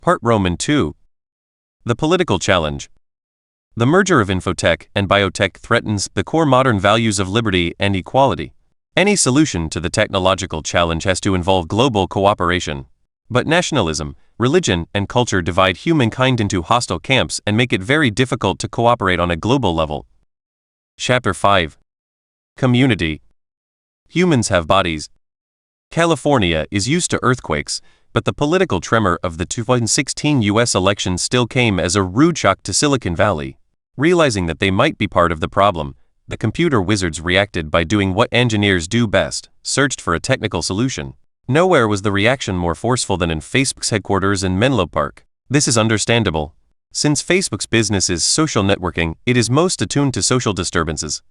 Part Roman 2. The Political Challenge. The merger of infotech and biotech threatens the core modern values of liberty and equality. Any solution to the technological challenge has to involve global cooperation. But nationalism, religion, and culture divide humankind into hostile camps and make it very difficult to cooperate on a global level. Chapter 5. Community. Humans have bodies. California is used to earthquakes, but the political tremor of the 2016 U.S. election still came as a rude shock to Silicon Valley. Realizing that they might be part of the problem, the computer wizards reacted by doing what engineers do best: searched for a technical solution. Nowhere was the reaction more forceful than in Facebook's headquarters in Menlo Park. This is understandable. Since Facebook's business is social networking, it is most attuned to social disturbances.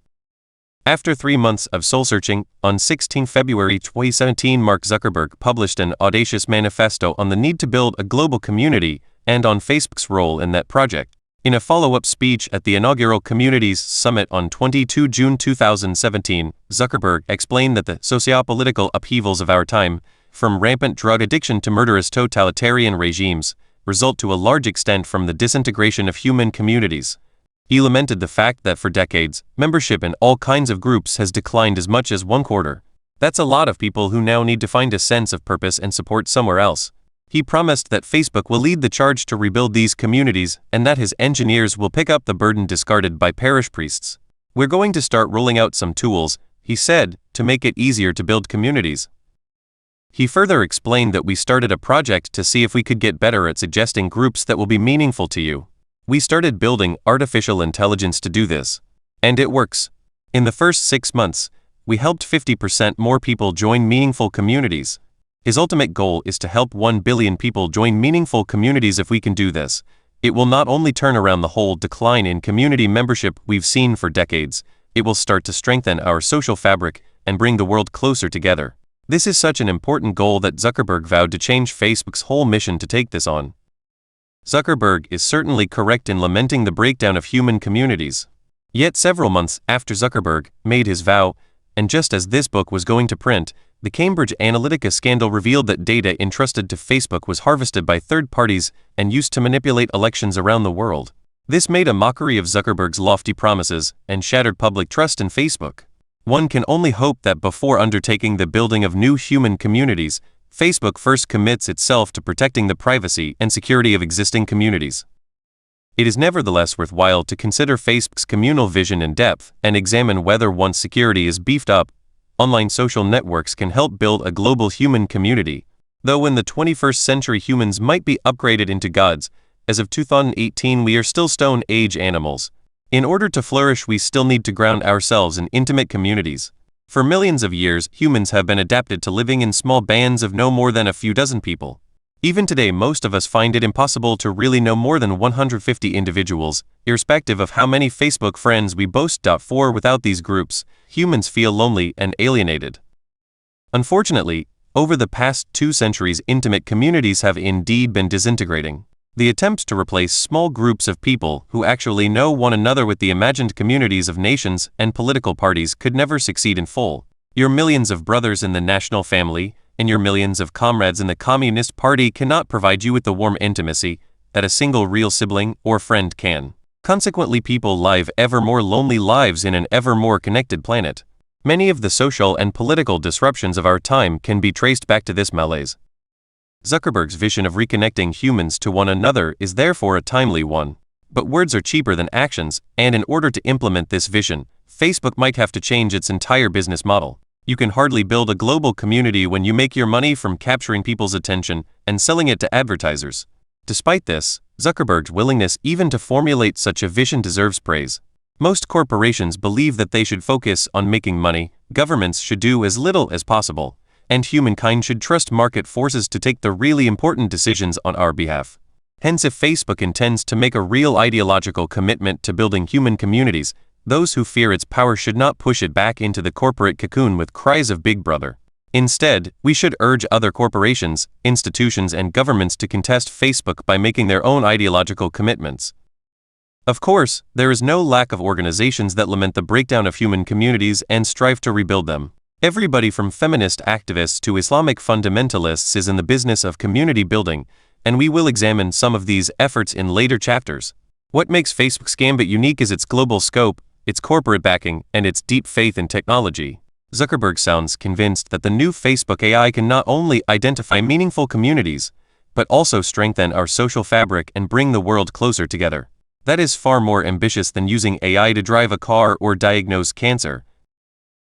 After 3 months of soul-searching, on 16 February 2017 Mark Zuckerberg published an audacious manifesto on the need to build a global community and on Facebook's role in that project. In a follow-up speech at the inaugural Communities Summit on 22 June 2017, Zuckerberg explained that the socio-political upheavals of our time, from rampant drug addiction to murderous totalitarian regimes, result to a large extent from the disintegration of human communities. He lamented the fact that for decades, membership in all kinds of groups has declined as much as 1/4. That's a lot of people who now need to find a sense of purpose and support somewhere else. He promised that Facebook will lead the charge to rebuild these communities and that his engineers will pick up the burden discarded by parish priests. We're going to start rolling out some tools, he said, to make it easier to build communities. He further explained that we started a project to see if we could get better at suggesting groups that will be meaningful to you. We started building artificial intelligence to do this. And it works. In the first 6 months, we helped 50% more people join meaningful communities. His ultimate goal is to help 1 billion people join meaningful communities. If we can do this, it will not only turn around the whole decline in community membership we've seen for decades, it will start to strengthen our social fabric and bring the world closer together. This is such an important goal that Zuckerberg vowed to change Facebook's whole mission to take this on. Zuckerberg is certainly correct in lamenting the breakdown of human communities. Yet several months after Zuckerberg made his vow, and just as this book was going to print, the Cambridge Analytica scandal revealed that data entrusted to Facebook was harvested by third parties and used to manipulate elections around the world. This made a mockery of Zuckerberg's lofty promises and shattered public trust in Facebook. One can only hope that before undertaking the building of new human communities, Facebook first commits itself to protecting the privacy and security of existing communities. It is nevertheless worthwhile to consider Facebook's communal vision in depth and examine whether once security is beefed up, online social networks can help build a global human community. Though in the 21st century humans might be upgraded into gods, as of 2018 we are still Stone Age animals. In order to flourish we still need to ground ourselves in intimate communities. For millions of years, humans have been adapted to living in small bands of no more than a few dozen people. Even today, most of us find it impossible to really know more than 150 individuals, irrespective of how many Facebook friends we boast. For without these groups, humans feel lonely and alienated. Unfortunately, over the past 2 centuries, intimate communities have indeed been disintegrating. The attempts to replace small groups of people who actually know one another with the imagined communities of nations and political parties could never succeed in full. Your millions of brothers in the national family and your millions of comrades in the Communist Party cannot provide you with the warm intimacy that a single real sibling or friend can. Consequently, people live ever more lonely lives in an ever more connected planet. Many of the social and political disruptions of our time can be traced back to this malaise. Zuckerberg's vision of reconnecting humans to one another is therefore a timely one. But words are cheaper than actions, and in order to implement this vision, Facebook might have to change its entire business model. You can hardly build a global community when you make your money from capturing people's attention and selling it to advertisers. Despite this, Zuckerberg's willingness even to formulate such a vision deserves praise. Most corporations believe that they should focus on making money, governments should do as little as possible, and humankind should trust market forces to take the really important decisions on our behalf. Hence, if Facebook intends to make a real ideological commitment to building human communities, those who fear its power should not push it back into the corporate cocoon with cries of Big Brother. Instead, we should urge other corporations, institutions, and governments to contest Facebook by making their own ideological commitments. Of course, there is no lack of organizations that lament the breakdown of human communities and strive to rebuild them. Everybody from feminist activists to Islamic fundamentalists is in the business of community building, and we will examine some of these efforts in later chapters. What makes Facebook's gambit unique is its global scope, its corporate backing, and its deep faith in technology. Zuckerberg sounds convinced that the new Facebook AI can not only identify meaningful communities, but also strengthen our social fabric and bring the world closer together. That is far more ambitious than using AI to drive a car or diagnose cancer.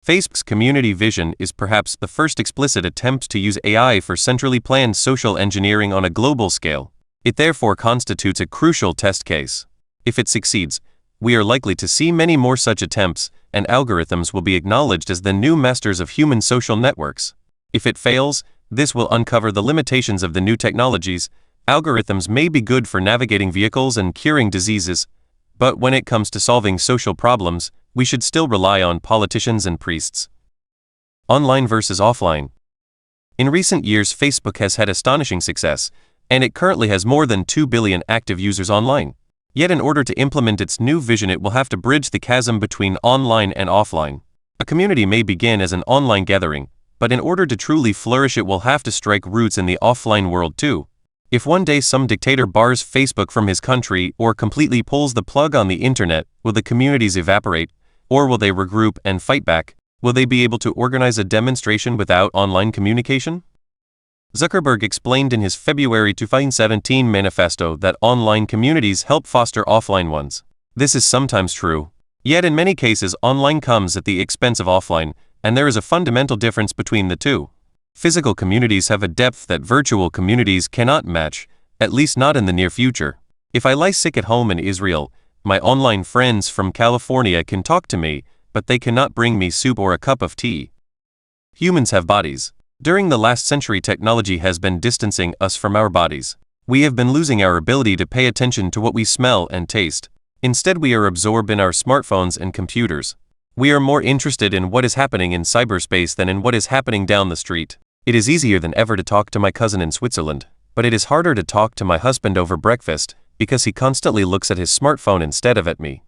Facebook's community vision is perhaps the first explicit attempt to use AI for centrally planned social engineering on a global scale. It therefore constitutes a crucial test case. If it succeeds, we are likely to see many more such attempts, and algorithms will be acknowledged as the new masters of human social networks. If it fails, this will uncover the limitations of the new technologies. Algorithms may be good for navigating vehicles and curing diseases, but when it comes to solving social problems, we should still rely on politicians and priests. Online versus offline. In recent years, Facebook has had astonishing success, and it currently has more than 2 billion active users online. Yet in order to implement its new vision, it will have to bridge the chasm between online and offline. A community may begin as an online gathering, but in order to truly flourish, it will have to strike roots in the offline world too. If one day some dictator bars Facebook from his country or completely pulls the plug on the internet, will the communities evaporate, or will they regroup and fight back? Will they be able to organize a demonstration without online communication? Zuckerberg explained in his February 2017 manifesto that online communities help foster offline ones. This is sometimes true. Yet in many cases, online comes at the expense of offline, and there is a fundamental difference between the two. Physical communities have a depth that virtual communities cannot match, at least not in the near future. If I lie sick at home in Israel, my online friends from California can talk to me, but they cannot bring me soup or a cup of tea. Humans have bodies. During the last century, technology has been distancing us from our bodies. We have been losing our ability to pay attention to what we smell and taste. Instead, we are absorbed in our smartphones and computers. We are more interested in what is happening in cyberspace than in what is happening down the street. It is easier than ever to talk to my cousin in Switzerland, but it is harder to talk to my husband over breakfast because he constantly looks at his smartphone instead of at me.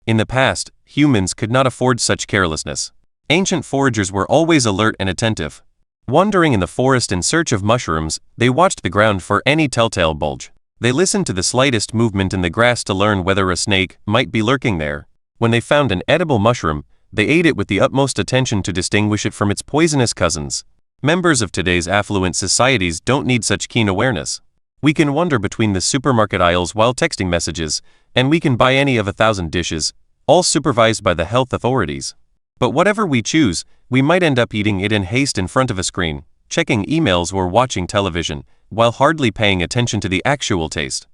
In the past, humans could not afford such carelessness. Ancient foragers were always alert and attentive. Wandering in the forest in search of mushrooms, they watched the ground for any telltale bulge. They listened to the slightest movement in the grass to learn whether a snake might be lurking there. When they found an edible mushroom, they ate it with the utmost attention to distinguish it from its poisonous cousins. Members of today's affluent societies don't need such keen awareness. We can wander between the supermarket aisles while texting messages, and we can buy any of 1,000 dishes, all supervised by the health authorities. But whatever we choose, we might end up eating it in haste in front of a screen, checking emails or watching television, while hardly paying attention to the actual taste.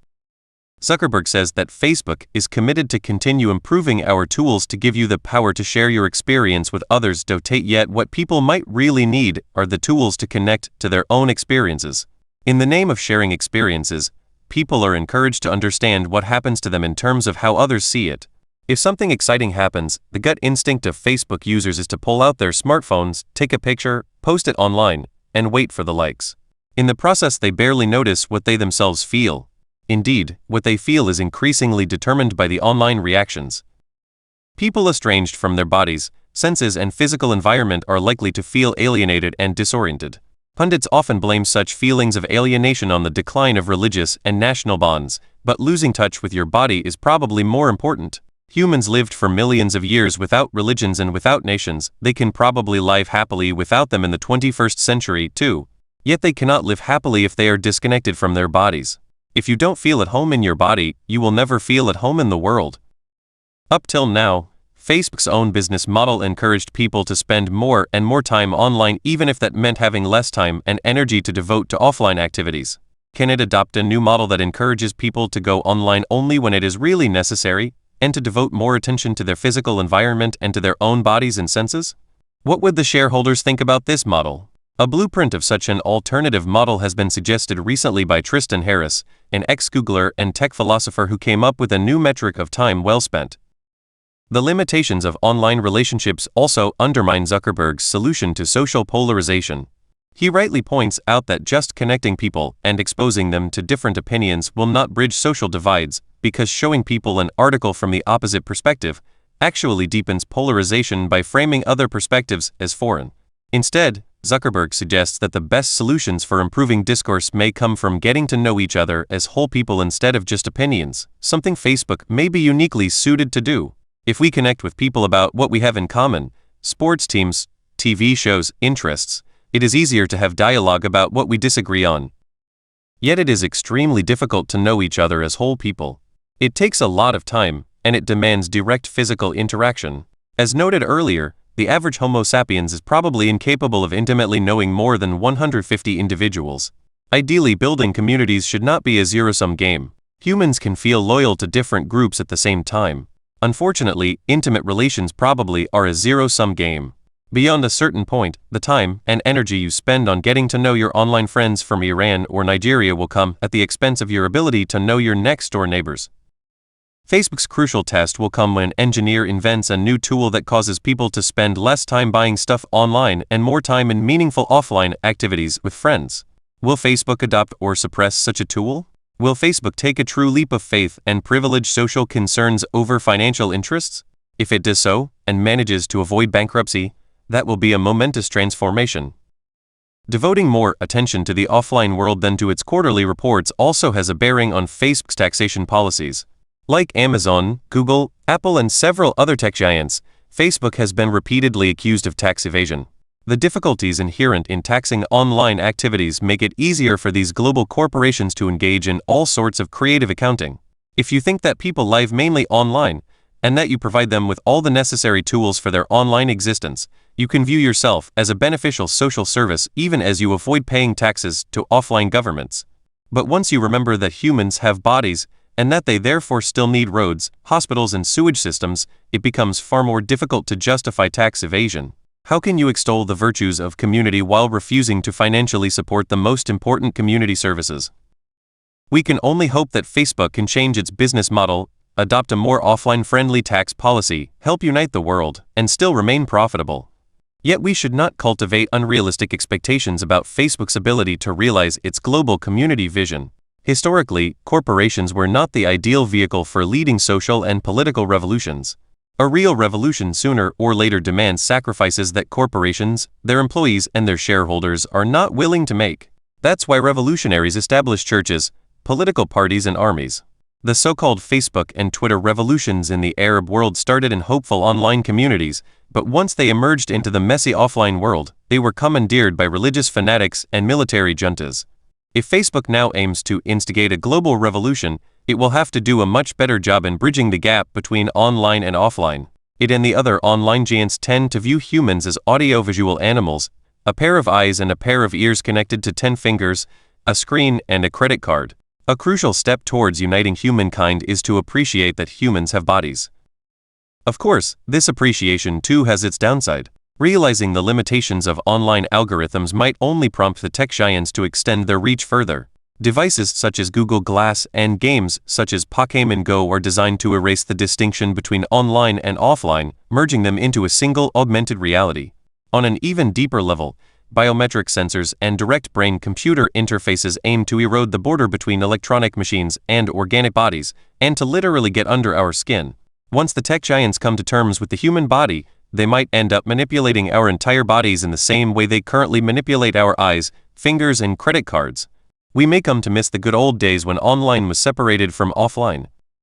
Zuckerberg says that Facebook is committed to continue improving our tools to give you the power to share your experience with others. Yet what people might really need are the tools to connect to their own experiences. In the name of sharing experiences, people are encouraged to understand what happens to them in terms of how others see it. If something exciting happens, the gut instinct of Facebook users is to pull out their smartphones, take a picture, post it online, and wait for the likes. In the process, they barely notice what they themselves feel. Indeed, what they feel is increasingly determined by the online reactions. People estranged from their bodies, senses, and physical environment are likely to feel alienated and disoriented. Pundits often blame such feelings of alienation on the decline of religious and national bonds, but losing touch with your body is probably more important. Humans lived for millions of years without religions and without nations. They can probably live happily without them in the 21st century, too. Yet they cannot live happily if they are disconnected from their bodies. If you don't feel at home in your body, you will never feel at home in the world. Up till now, Facebook's own business model encouraged people to spend more and more time online, even if that meant having less time and energy to devote to offline activities. Can it adopt a new model that encourages people to go online only when it is really necessary, and to devote more attention to their physical environment and to their own bodies and senses? What would the shareholders think about this model? A blueprint of such an alternative model has been suggested recently by Tristan Harris, an ex-Googler and tech philosopher who came up with a new metric of time well spent. The limitations of online relationships also undermine Zuckerberg's solution to social polarization. He rightly points out that just connecting people and exposing them to different opinions will not bridge social divides, because showing people an article from the opposite perspective actually deepens polarization by framing other perspectives as foreign. Instead, Zuckerberg suggests that the best solutions for improving discourse may come from getting to know each other as whole people instead of just opinions, something Facebook may be uniquely suited to do. If we connect with people about what we have in common, sports teams, TV shows, interests, it is easier to have dialogue about what we disagree on. Yet it is extremely difficult to know each other as whole people. It takes a lot of time, and it demands direct physical interaction. As noted earlier, the average Homo sapiens is probably incapable of intimately knowing more than 150 individuals. Ideally, building communities should not be a zero-sum game. Humans can feel loyal to different groups at the same time. Unfortunately, intimate relations probably are a zero-sum game. Beyond a certain point, the time and energy you spend on getting to know your online friends from Iran or Nigeria will come at the expense of your ability to know your next-door neighbors. Facebook's crucial test will come when an engineer invents a new tool that causes people to spend less time buying stuff online and more time in meaningful offline activities with friends. Will Facebook adopt or suppress such a tool? Will Facebook take a true leap of faith and privilege social concerns over financial interests? If it does so, and manages to avoid bankruptcy, that will be a momentous transformation. Devoting more attention to the offline world than to its quarterly reports also has a bearing on Facebook's taxation policies. Like Amazon, Google, Apple, and several other tech giants, Facebook has been repeatedly accused of tax evasion. The difficulties inherent in taxing online activities make it easier for these global corporations to engage in all sorts of creative accounting. If you think that people live mainly online, and that you provide them with all the necessary tools for their online existence, you can view yourself as a beneficial social service even as you avoid paying taxes to offline governments. But once you remember that humans have bodies, and that they therefore still need roads, hospitals, and sewage systems, it becomes far more difficult to justify tax evasion. How can you extol the virtues of community while refusing to financially support the most important community services? We can only hope that Facebook can change its business model, adopt a more offline-friendly tax policy, help unite the world, and still remain profitable. Yet we should not cultivate unrealistic expectations about Facebook's ability to realize its global community vision. Historically, corporations were not the ideal vehicle for leading social and political revolutions. A real revolution sooner or later demands sacrifices that corporations, their employees, and their shareholders are not willing to make. That's why revolutionaries established churches, political parties, and armies. The so-called Facebook and Twitter revolutions in the Arab world started in hopeful online communities, but once they emerged into the messy offline world, they were commandeered by religious fanatics and military juntas. If Facebook now aims to instigate a global revolution, it will have to do a much better job in bridging the gap between online and offline. It and the other online giants tend to view humans as audiovisual animals, a pair of eyes and a pair of ears connected to 10 fingers, a screen, and a credit card. A crucial step towards uniting humankind is to appreciate that humans have bodies. Of course, this appreciation too has its downside. Realizing the limitations of online algorithms might only prompt the tech giants to extend their reach further. Devices such as Google Glass and games such as Pokémon Go are designed to erase the distinction between online and offline, merging them into a single augmented reality. On an even deeper level, biometric sensors and direct brain-computer interfaces aim to erode the border between electronic machines and organic bodies, and to literally get under our skin. Once the tech giants come to terms with the human body, they might end up manipulating our entire bodies in the same way they currently manipulate our eyes, fingers, and credit cards. We may come to miss the good old days when online was separated from offline.